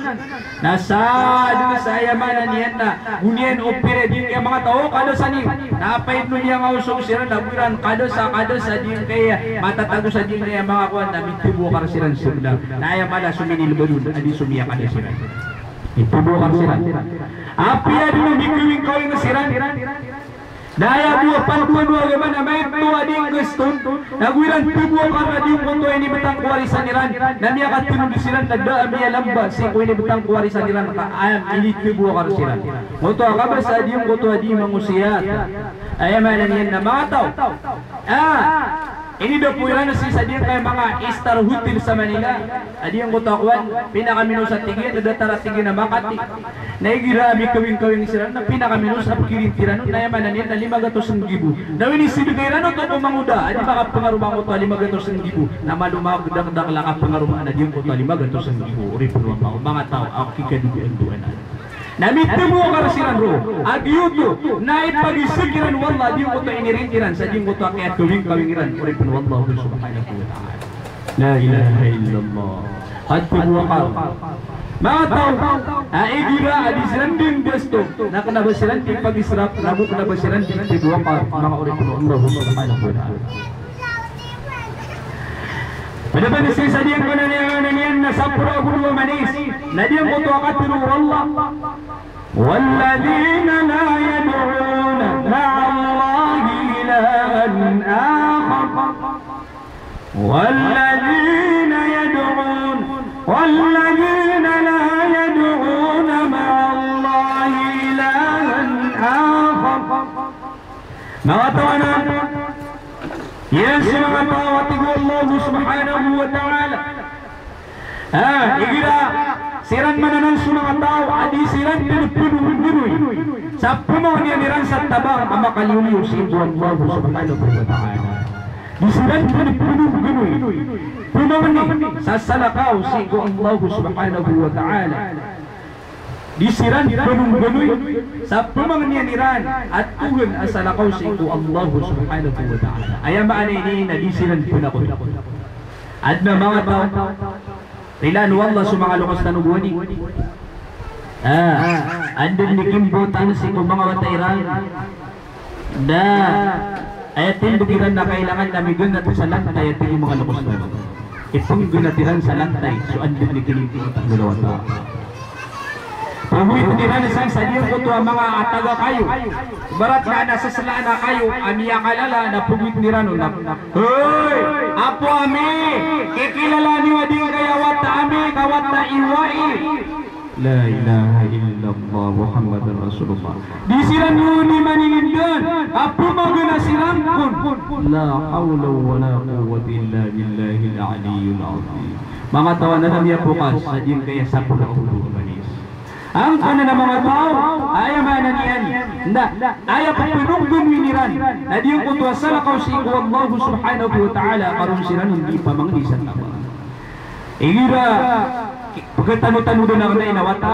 nasa din sa ayamanan yan na gunian o pire din kaya mga tao kada sa niyo napait nun niya nga usong silang naguran kada sa din kaya matatago sa din kaya mga kuwan na mitubuka silang sila nayamana suminilbadun adi sumiya kada sila itubukan sila. Api ada nung bingwing kau yang siran. Daya dua panduan dua gaman amay tua ding gustun. Naguiran tubuh karena diung konto ini betang kuwarisan niran. Nami akan tunun di siran nagda amia lamba si ko ini betang kuwarisan niran ka ayam ini tubuh karena siran. Konto akabar sa diung konto adi mangusiat. Ayam ada niyan na mga tao. Ini dapuiran na sa diyan kay mga Star Hotel sa Manila. Adi ang kutakwan, pinakamino sa tigil, nadatara tigil na Makati. Naigirami kawing-kawing sila na pinakamino sa kirintiran, na yaman na niyan na 500,000. Nawin isibigay na ito pumanguda, adi baka pangarumang ito 500,000. Na malumagdang-dang laka pangarumang na diyan ko ito 500,000. Uri po mga tao, ako kikaduguan-duan na. Namit mo ka silan ro agyuto na ipagisikiran wallah di ko to inirintiran sa di ko to kaya kawing-kawingiran uri pun wallahu subhanahu wa ta'ala la ilaha illallah hadpun waqar mga tao aigira adi silan din besto na kanabasilan di pag-israp nabu kanabasilan di waqar mga uri pun wallahu subhanahu wa ta'ala pada pada sisa dia kemudian nasapura guru manis nadia kutu akatiru wallah والذين لا يدعون مع الله إلها آخر والذين لا يدعون مع الله إلها آخر ما توانا يسمع طاوته الله سبحانه وتعالى إذا siran mananan sunang tao adi siran pinuy sa pumo niya niran sa tabang ama kaliuliw si Allah subhanahu wa ta'ala Disiran penuh ganoy. Pumangani sa salakaw si Allah subhanahu wa ta'ala. Disiran penuh ganoy sa pumangnianiran at tuhan asalakaw si Allah subhanahu wa ta'ala. Ayan ba ini na disiran punako. At na mga tao tilan wallah sa mga lukas na nubuani. Andun ni kimbutan si mga watairan na ayatin bukiran na kailangan namigun natin sa lantay at yung mga lukas na itong gunatiran sa lantay so andun ni kimbutan dalawa tao. Pahuit nila na sa diyang ko ang mga ataga kayo. Barat na nasasala na kayo, amiya kalala na pugwit nila nun. Hoy! Apo ami! Kikilala niwa din kaya wata ami, kawata iwai. La ilaha illallah Muhammadan Rasulullah. Di sila nuni maninindun, apo magana silang kun. La hawla wa la quwwata illa billahil aliyyil azim. Mga tawanan na niya bukas, sa diyang kaya sa pagkatulog manis. Ang kana na mga tao, ayaw manan yan. Ayaw papununggun winiran. Na diyang kutuwasala kaw si Allah subhanahu wa ta'ala karon sila hindi pa manglisan tama. Igira, pagkatano-tano doon ako na inawata.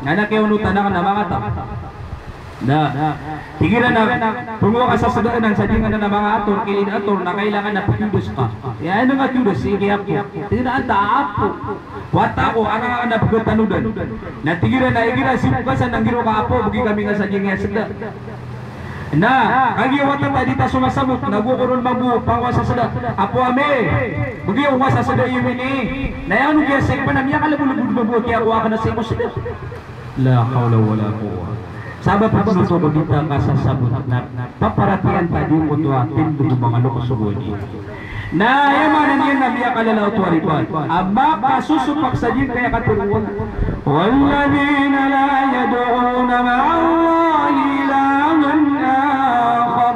Nga nakiunutan na ka na mga tao. Tigiran na, pungo ka sa sadaanan sa dingan na mga ator, kilin ator, na kailangan na pakidos ka. Yan ang atudos, sige ako. Tinaan taapo. Wata ko, ang nga na pagkatanudan. Natigiran na, igira, sipukasan ng giro ka apo, bugi kami nga sa dingan sada. Na, kagiwata ta dita sumasamot, nagukuron mabu, pangwa sa sada. Apo ame, bugi yung sa sada yung ini. Na yan, kaya sa ipa na, miya kalabulubud mabu, kaya kuha ka na sa imo sada. La hawla wala quwwata. Sabab pagsuto ko dito ka sa sabot na paparatian pa din ko ito atin doon mga lukasubuni. Na yamanan yan na biya kalalaw ito aripan. Ama pasusupak sa din kaya katulungan. Walladina la yadu'una ma'allahi ilahan akhar.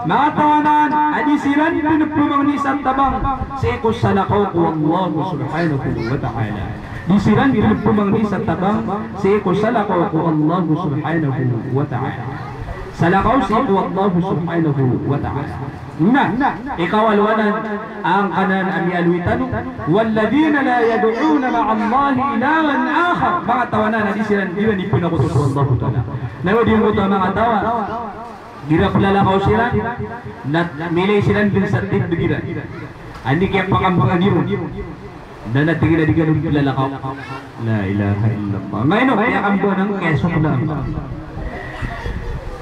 Mga tawanan, adisiran pinupumang ni sa tabang sa ikos salakaw ko Allah subhanahu wa ta'ala. Disiran pinupumang sa tabang si ko salakaw ko Allah subhanahu wa ta'ala. Salakaw si ko Allah subhanahu wa ta'ala. Ikawalwanan ang kanan ami alwitan walladina la yad'una ma'allahi ilahan akhar. Mga tawanan na disiran dila ni pinakuto ko Allah ta'ala. Nawadi mo to mga tawa. Gira palalakaw sila milay sila din sa tibgira. Andi kaya pakambangan diro. Dan natingin na di ganun lalakaw. La ilaha illallah. Ngayon, kaya kambo ng keso ko lang.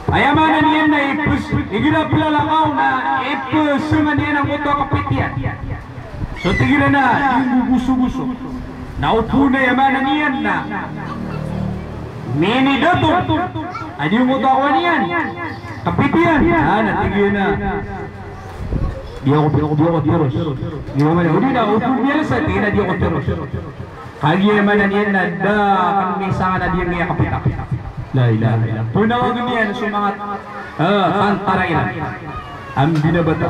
Ayamanan niyan na ipus, igila lalakaw na ipusungan niyan ang muto kapityan. So tigilan na, yung guguso-guso. Naupo na yamanan niyan na mini dato. Adi yung muto ako niyan. Kapityan. Natigil na. Dia ko terus. Gimana? Udah dah ukur biasa tinggal dia ko terus. Kaya man niyan na da kan minsan na dia niya kapitak. La ilaha illallah. Punawag niyan sa mga pantarailan. Ang binabata.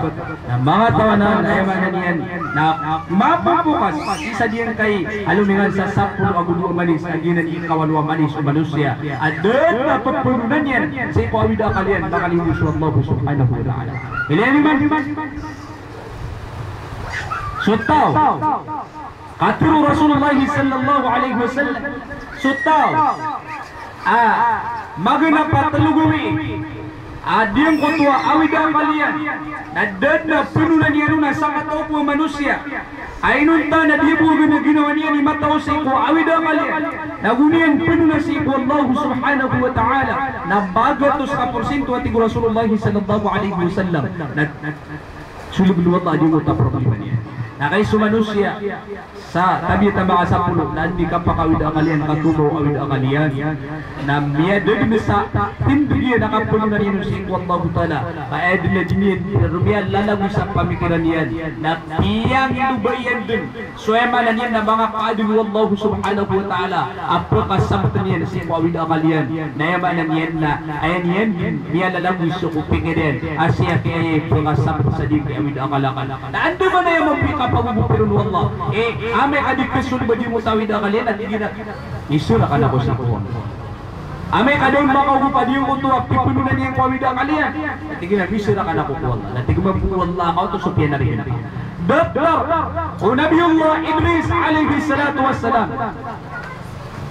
Mga tawanan ay man niyan na mapabukas isa diyan kay alumingan sa 10 agudo manis aginan ikawalwa manis o manusia. Adon na papununan yan sa ipawida kalian bakalimus Allah subhanahu wa ta'ala. Ilayan man. Sutaw katuru Rasulullah sallallahu alaihi wasallam sutaw magana patalugowi adiyang kutua awida kalian nadad na pununan niya na sa katopo manusia aynun ta na di po ginawa niya ni mataw sa iko awida kalian nagunian pununan sa iko Allah subhanahu wa ta'ala na bagatos ka porsinto at iko Rasulullah sallallahu alaihi wasallam sulib luwata di mo ta problema niya na kay sumanusia sa tabi mga sa pulo na hindi ka pakawid akalian katubo awid akalian na miyadod sa tindigian na kapulo na rin si Allah ta'ala kaed na dinin rumiyan lalago sa pamikiran yan na piyang lubayan din suema na niyan na mga kaadun Allah subhanahu wa ta'ala apo kasabtan niyan si awid akalian na yaman na niyan na ayan yan miya lalago sa kupingin asya kaya pagkasabat sa di awid akalakan na ando ba na yung mapika pagbubupiron wallah ame adik kesul baju mutawid akalin at gina isura kana ko sa kuha Ame kadang baka upadiyo ko to pipununan niya ko awida kalian. Tingin na bisira kana ko Allah. Tingin mo ko Allah ka to supyan na rin. Doktor, o Nabiyullah Idris alayhi salatu wassalam.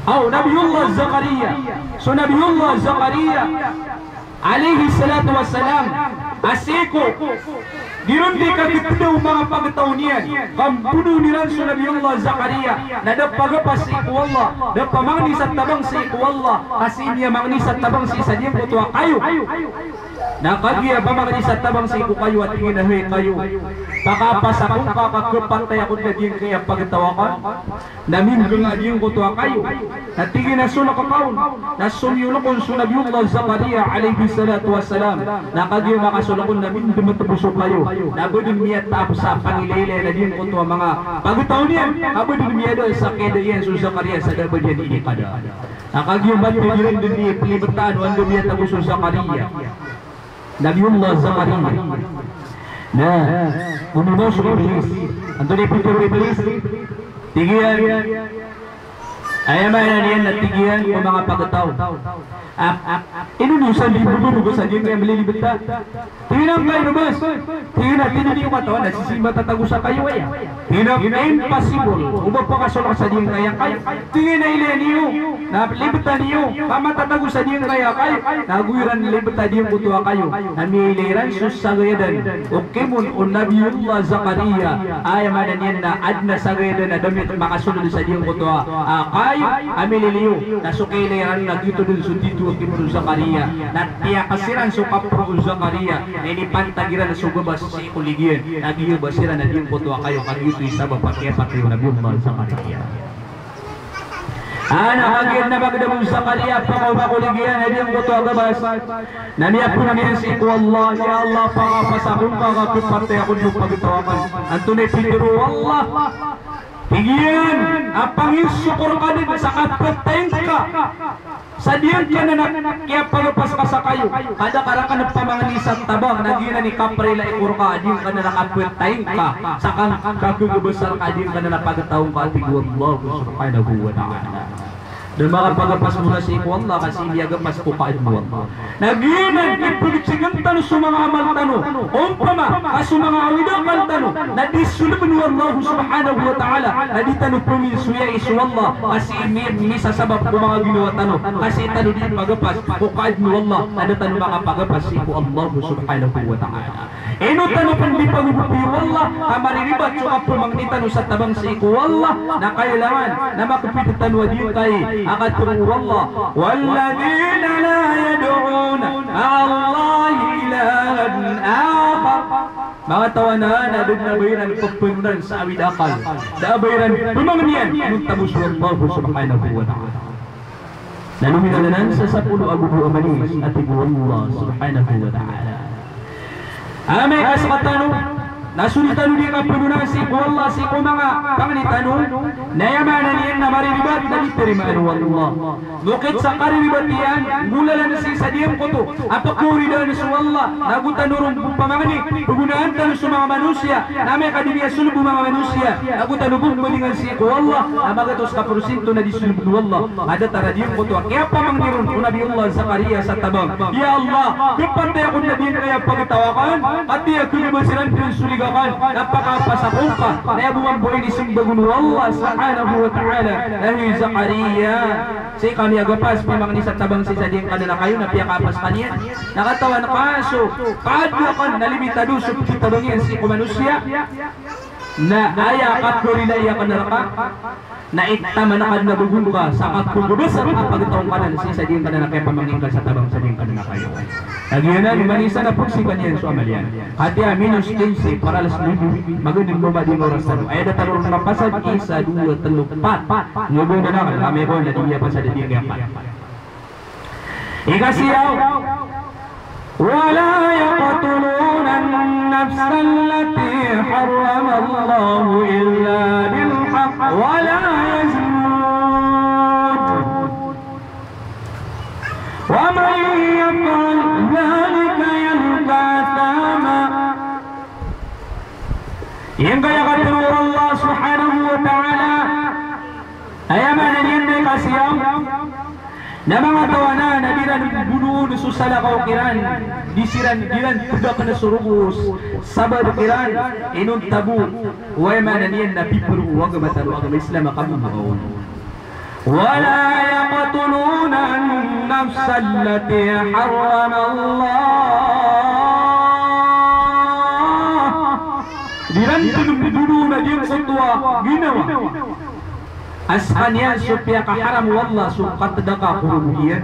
أو نبي الله زكريا سو نبي الله زكريا عليه الصلاة والسلام أسيكو dirundi kakitdaw mga pagtaunian kampuno niran sa Nabi Allah Zakaria na dapagapas si iku Allah dapamangni sa tabang si iku Allah kasi niya mangni sa tabang si sadiyang kutuwa kayo nakagiya pamangni sa tabang si iku kayo at ingin nahuy kayo pakapasakong kakakapantay ako na diyang kaya pagtawakan namin nga diyang kutuwa kayo at tingin na sulak akaun na sumyulakon sa Nabi Allah Zakaria alayhi salatu wassalam nakagiya makasulakon namin dumatubusok kayo nabudin niya tapos sa pangilele na din kuto mga pagutaw niya nabudin niya doon sa kedayan sa Zakaria sa dabal niya ini kada nakagyuman niya din din niya pilibertaan wando niya tapos sa Zakaria Nabiullah Zakaria na umunos sa Iblis anto niya pito Iblis tigiyan ayaman na niyan na tigiyan o mga pagutaw inunusan di bubunugo sa diyan kaya malilibet na tinang kayo nabas tinang tinang yung katawan na sisima tatago sa kayo ay tinang impossible umang pakasulak sa diyan kaya kayo tingin na ilan niyo na libetan niyo pamatatago sa diyan kaya kayo naguiran libetan diyan kutuwa kayo namiliran susagayadan ukimun o Nabiyullah Zakaria ayaman na niyan na adna sagayadan na damit makasunod sa diyan kutuwa kayo amililiyo nasukiliran na dito dun sundito Ibnu Zakaria natiya kasiran so kapro Zakaria ini pantagiran so gabas si kuligian nagiyo basiran na din kuto kayo kagito isa ba pakiya pati Nabi Muhammad Zakaria ana kagid na bagdam Zakaria pa ko kuligian na din kuto gabas naniya po namin si ku Allah ya Allah pakapasakon ka kapati ako ng pagtawakan antune Pedro Allah Tigian, apang syukur ka din sa kapateng ka sa diyan ka na kaya pagapas ka sa kayo kada kara ka nagpamanganisat tabang nagina ni kaprela ikur ka diyan ka na nakapateng ka sa kagugubasar ka diyan ka na napagataong ka ating Allah subhanahu wa ta'ala dan makapagapas mo na si iku Allah kasi hindi agapas ko kain mo Allah naginan ipulitsigan tano sa mga amal tano umpama kaso mga awidakal tano na disulub ni Allah subhanahu wa ta'ala na di tano puminsuya isu Allah kasi ini sasabab ko mga ginawa tano kasi tano di pagapas ko kain mo Allah na tano makapagapas si iku Allah subhanahu wa ta'ala ino tano pandi pagubuti Allah kamariribat so kapamangni tano sa tabang si iku Allah na kailangan na makapitan wa di kay أقدر الله والذين لا يدعون مع الله إلها آخر mga tawanan na doon nabayaran pagpunan sa awid akal nabayaran pumangnian muntabus Allah subhanahu wa ta'ala naluminanan sa 10 agubu amanis at ibu Allah subhanahu wa ta'ala amay kasakatano nasulitan dia kapununan si iku Allah si iku mga panganitano nayamanan niyan na mariribat na diterima Allah bukit sa kariribat yan mulalan si sadiyang kuto apakuridan si Allah nagutanurong pamangani pugunaan talo sa mga manusia namay kadimiya sulubo mga manusia nagutanubong malingan si iku Allah amagatos kapurusinto na disulubo Allah ada taradiyang kuto kaya pamangniron kung Nabi Allah Zakaria sa tabang ya Allah kapatay ako na din kaya pagtawakan at di ako nabasiran din suliga napakapasakong ka na buwan buhay ni Simbagun Allah subhanahu wa ta'ala nahi Zakaria si kami agapas memang ni sa tabang si sadiyang kanila kayo na piyakapas kaniya nakatawan kaso kaadyakan nalimitado sa kitabangin si kumanusia na aya katkuri na iya kanaraka na itama na kad nabugun ka sa katkugubasar ang pagtaong kanan si sadiyang kanila kaya pamangin ka sa tabang sadiyang kanila kayo nagyanan manisa na po si kanyan so amalyan hati minus 15 para alas 9 magaling mo ba di oras talo ay datarong napasad 1, 2, 3, 4 nyobo na na kami ko na diya pa sa dadiyang yapan ikasiyaw ولا يقتلون النفس التي حرم الله إلا بالحق ولا يزنون ومن يفعل ذلك يلقى أثاما ينقى يقتل الله سبحانه وتعالى أيما نجد كسيام نما tawanan adiran bunuh susah kau kiran disiran diran kuda kena surubus sabar kiran inun tabu wa mananian nabi peru wa gamatan wa Islam kamu baun wala yaqtuluna an-nafs allati harrama Allah diran bunuh najim satwa ginawa asanian supaya haram wallah suka tedaka kurugian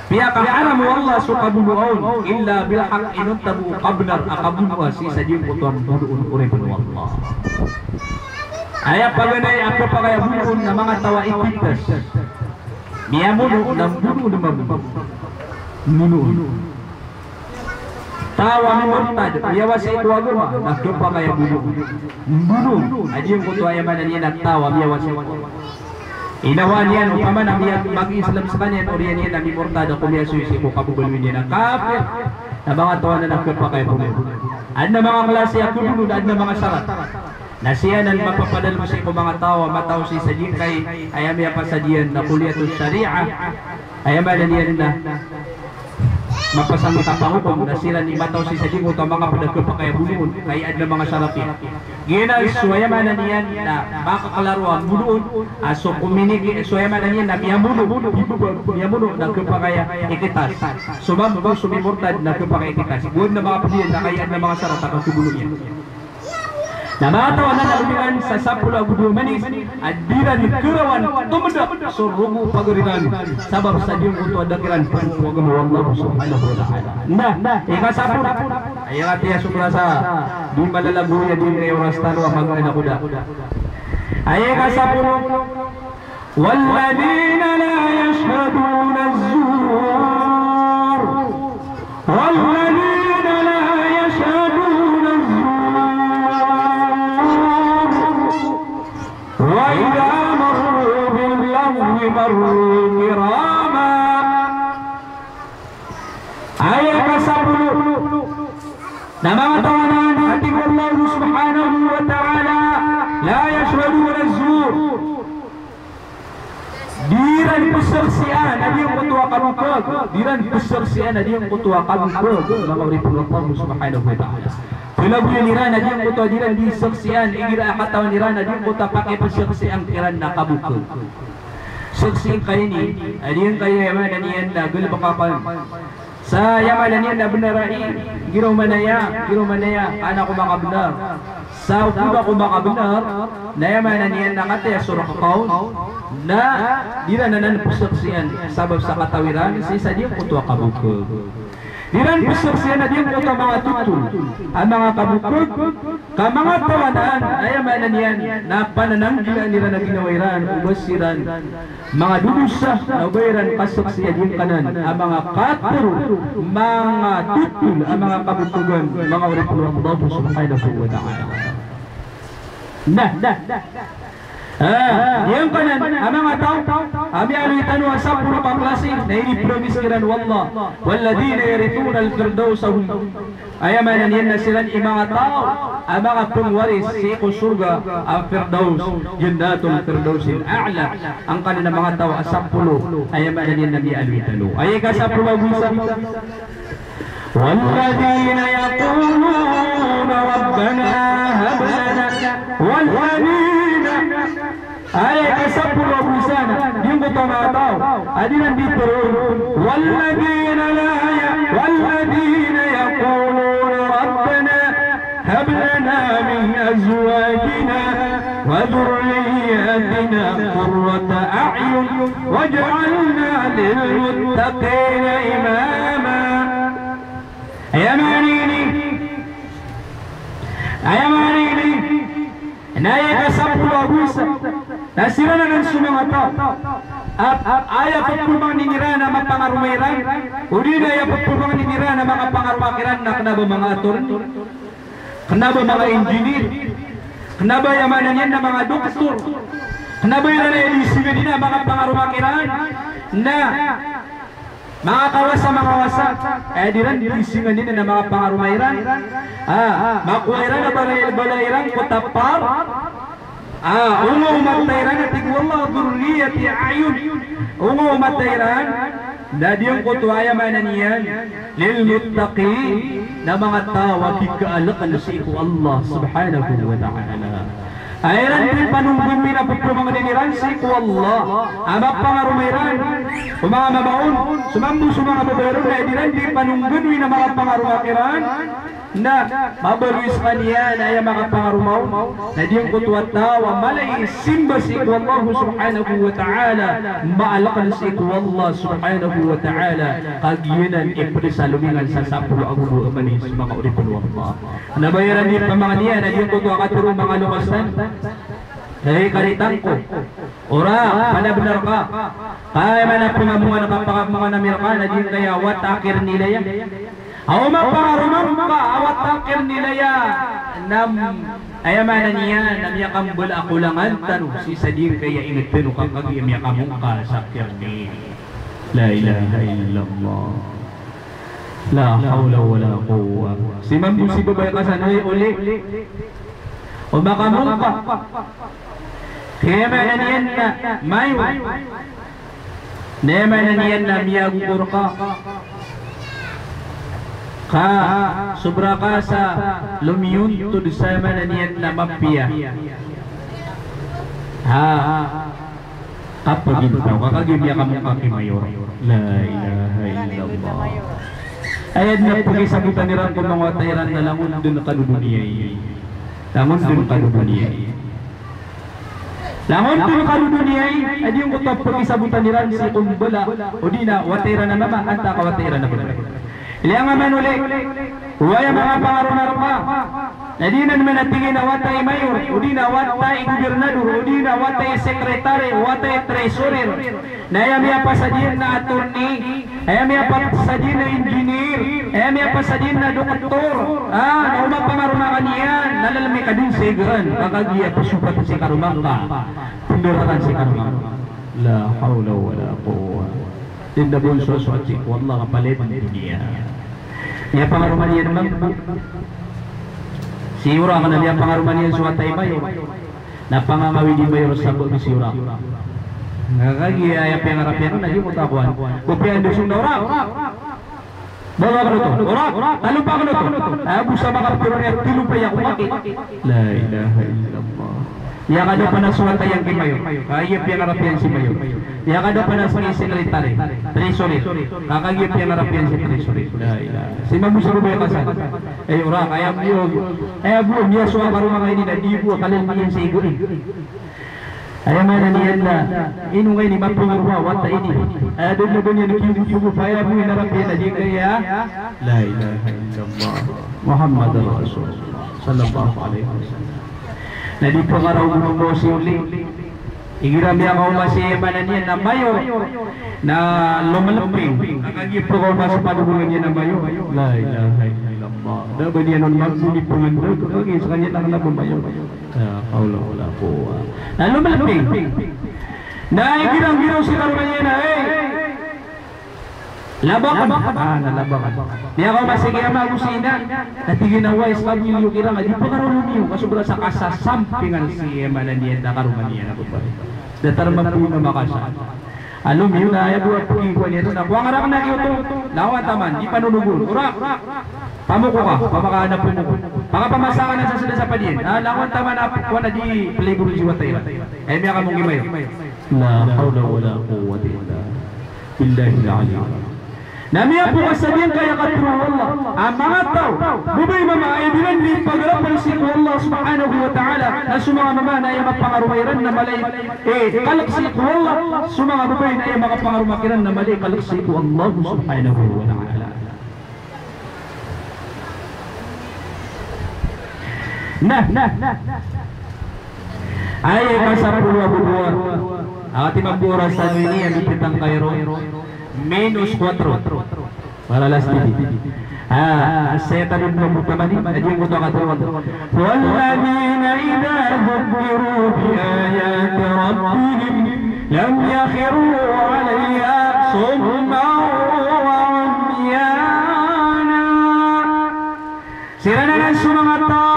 pihak haram wallah suka bunuhun illa bil haq inun tabu qabnar akabun wasi sajim kutuan bunuhun uripun wallah ayah paganay ako pagaya bunuhun na mga tawa ipitas miyamuno ng bunuhun na bunuhun tawa ni murtad iyawa sa ito agama nagdupa kaya bunuh aji yung kutu ayaman niya nagtawa iyawa sa inawa niyan upama na mag-Islam sa kanya oriyan niya nami murtad kung niya suisi ko kabugalwin niya na kafir na mga tawa na nagdupa kaya bunuh ad na mga klase ako bunuh ad na mga syarat na siya nan mapapadal mo sa mga tawa mataw si sajin kay ayamiya pa sa diyan na kuliyatul syariah ayaman niyan na mapasang makapahukom na sila ni mataw si sajing ito mga padagko pa kaya bunuon kaya ad na mga sarapi gina suwayamanan niyan na makakalaruan bunuon aso kuminigi suwayamanan niyan na miyamuno nagko pa kaya ikitas sumambo sumimurtad nagko pa kaya ikitas buwan na mga padiyan na kaya ad na mga sarap at kubulo niya na matawanan na umiran sa sapula gudu manis at dira ni kurawan tumadak surugu pagariran sabab sa diyong untuk adakiran huwag mo Allah subhanahu wa ta'ala nah ikasapun ayaw at iya sukrasa di malalaguya din kayo rastano ang mga nakuda ayaw ikasapun walladina la yashhaduna az-zur walladina la yashhaduna وإذا مروا باللغو مروا كراما ayat ke-10 nama tawanan hati Allah subhanahu wa ta'ala la yashhaduna az-zur diran persaksian ada yang ketua kabukag diran persaksian ada yang ketua kabukag maka uripun Allah subhanahu wa ta'ala Pelabu yang niran ada yang kota diran di saksian igira akatawan niran ada yang kota pakai persaksian kiran na kabuka saksi kaya ni ada yang kaya yaman dan yan na gul bakapan sa yaman dan yan na benarai giro manaya anak ko baka benar sa ukuda ko baka benar na yaman dan yan na kataya surah kakaun na diran na nan persaksian sabab sa katawiran sa dia kota kabuka diran persaksian ada yang kota mga tutul ang mga kabukod ka mga tawanan ay amanan yan na panananggilan nila na ginawiran ubasiran mga dudusa na ubayran kasaksiyan yung kanan ang mga katuro mga tutul ang mga kabukugan mga uripulong Allah subhanahu wa ta'ala yang kanan ang mga tao ami aluitan wa sapul paklasi na ini promis kiran wallah walladina yarithuna al-firdaus ayamanan yan na sila ang mga tao ang mga pungwaris sa surga ang firdaus jannatul firdausil a'la ang kanina mga tao asapulo ayamanan yan na mi aluitan ay kasapulo busa والذين يقولون ربنا هب لنا والذين ay kasapul busana yung tumatao adinan dito walladina yaquluna rabbana hab lana min azwajina wa dhurriyyatina qurrata a'yun waj'alna lil muttaqina imama ayamanini naya kasapul busa nasira na ng sumangata ayaw pagpulbang ningira na mapangarumayran udi na ayaw pagpulbang ningira na mga pangarumakiran na kanaba mga ator kanaba mga engineer kanaba yamanan yan na mga doktor kanaba yan na elisigan din na mga pangarumakiran na mga kawasa diran dilisingan din na mga pangarumayran makuwairan na balayran kutapar ungo matayran at tigwallah dhurriyati ayun ungo matayran Na diyong kutuaya mananiyan lil muttaqin na mga tawa kikaalakal sa iku Allah subhanahu wa ta'ala. Ayran din panunggun minapupulong diniran sa iku Allah. Amak pangarumiran, mga mabaon, sumambu mga babayron na ediran din panunggun minamaka pangarumakiran. Na mabalis kaniya na yung mga pangarumaw na diyong kutuat tawa malay simba si Allah subhanahu wa ta'ala maalakal si Allah subhanahu wa ta'ala kagiyanan iprisalumingan sa sapulo ang ulo amanis mga uripun Allah nabayaran din pa mga niya na diyong kutuat katuro mga lukasan hey karitang ko ora panabnar ka kaya manapungamungan nakapakamanga namir ka na diyong kaya watakir nila yan aw maparumam ka awat takir nila ya nam ayamanan niya nam yakambul akulangan tanu si sadir kaya ingat tanu kakag yakamung ka sakir ni la ilaha illallah la hawla wala quwwa si mambu si babay kasanay uli o makamung ka kaya manan niyan na mayo na manan niyan na miyagur ka ka sobra ka sa lumiyun to sa mananiyan na mapia kapag gintaw kakagimya ka mong kakimayor la ilaha illallah ayad na pagisagutan niran kung mga tayran na langon dun kaduduniyay langon dun kaduduniyay langon dun kaduduniyay adi yung kutap pagisagutan niran si kumbala o di na watayran na naman anta ka watayran na bala Ilang aman ulit, huwaya mga pangarunarpa, na di na naman natingin na watay mayor, o di na watay gobernador, o di na watay sekretary, watay treasurer, na yamaya pa sa din na attorney, yamaya pa sa din na engineer, yamaya pa sa din na doktor, na umapangarunakan niyan, nalalami ka din sigaran, kakagiya pa sukat si karumang ka, pindurakan si karumang. La hawla wala quwwa. Tinda bunso suci wallah kapalit di dunia. Ya pangarumanian naman. Siura kana liya pangarumanian suwatay mayo. Napangangawi di mayo sabot ni siura. Ngagagi ay pangarapyan na di mo takuan. Kopya indusong na ora. Bawa ka to. Ora, talo pa ka to. Abu sa makapiro niya tilo pa ya kumaki. La ilaha illallah. Ya kada panasuwatay ang kimayo. Kaya pangarapyan si mayo. Ya kada panasang sekretary, treasurer. Kakagip yang ngarapian si treasurer. Si mamu sa rubay kasan. Eh ora kaya mo. Bu niya suwa karo mga ini na di bu kalin niyan sa igo. Ay man niyan na inu ngay ni mapungurwa wata ini. Ay doon na doon yan kibugo kaya bu ngarapian na di kaya. La ilaha illallah. Muhammadur Rasulullah sallallahu alaihi wasallam. Na di pangaraw mo si uli. Igiram yang kau masih mana niya na mayo na lumalaping nakagipro ko mas padugulan niya na mayo la ilaha illallah dapat niya nun magbuni pangandro kagi sa kanya lang na bumayo kaula wala quwwa na lumalaping na igiram si karunya niya na labakan nalabakan niya kau masih kaya magusina at ginawa islam yung kirang di pa karoon niyo kasubra sa kasasampingan si mana niya na karunya niya na kubay datar mampu na makasa alum yun na ayaw buhat puging ko niya na kuwang harap na ito lawan taman di panunugul urak pamuko ka pamakahanap po mo baka pamasakan na sa sila sa padin lawan taman na kuwa na di playbook si watay ay miya ka mong gimayo la hawla wala quwwata illa billahi al-ali Namiya po kasabihan kaya katro Allah ang mga tao bubay mamaibilan din pagrapan si Allah subhanahu wa ta'ala na sumanga mama na yung mapangarumayran na malay kalaksin ko Allah sumanga bubay na yung makapangarumakiran na malay kalaksin ko Allah subhanahu wa ta'ala ay kasapulwa-bulwa ang ating magburas sa nini ang bititang kairo minus 4 para last video saya tadi belum buka mani aja yang butuh kata walladzina idza dzukkiru bi ayati rabbihim lam yakhiru 'alayha summan wa 'umyana sirana sumangata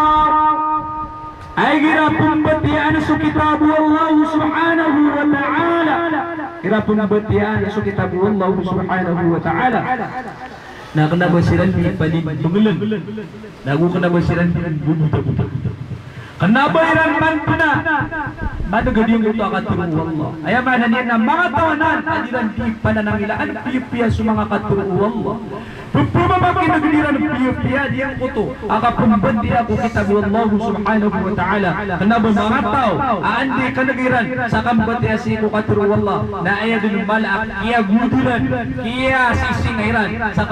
ay gira pumbati an su kitabu Allah subhanahu wa ta'ala ira pembetian isu kitab Allah subhanahu wa ta'ala. Nah kena basiran di paling bengelan. Nah gua kena basiran di buta-buta. Kenapa iran manpuna? Madu gadiung itu akan turu Allah. Ayah mana niat na mga tawanan adiran di pananangilaan piya sumanga katuru Allah. Pupuma makinagiliran piya diyang kuto. Aka pembanti ako kitab Allah subhanahu wa ta'ala. Kenapa mga tao? Aandi kanagiran sa kambati asiku katuru Allah. Na ayah dun malak iya gudulan iya sising iran sa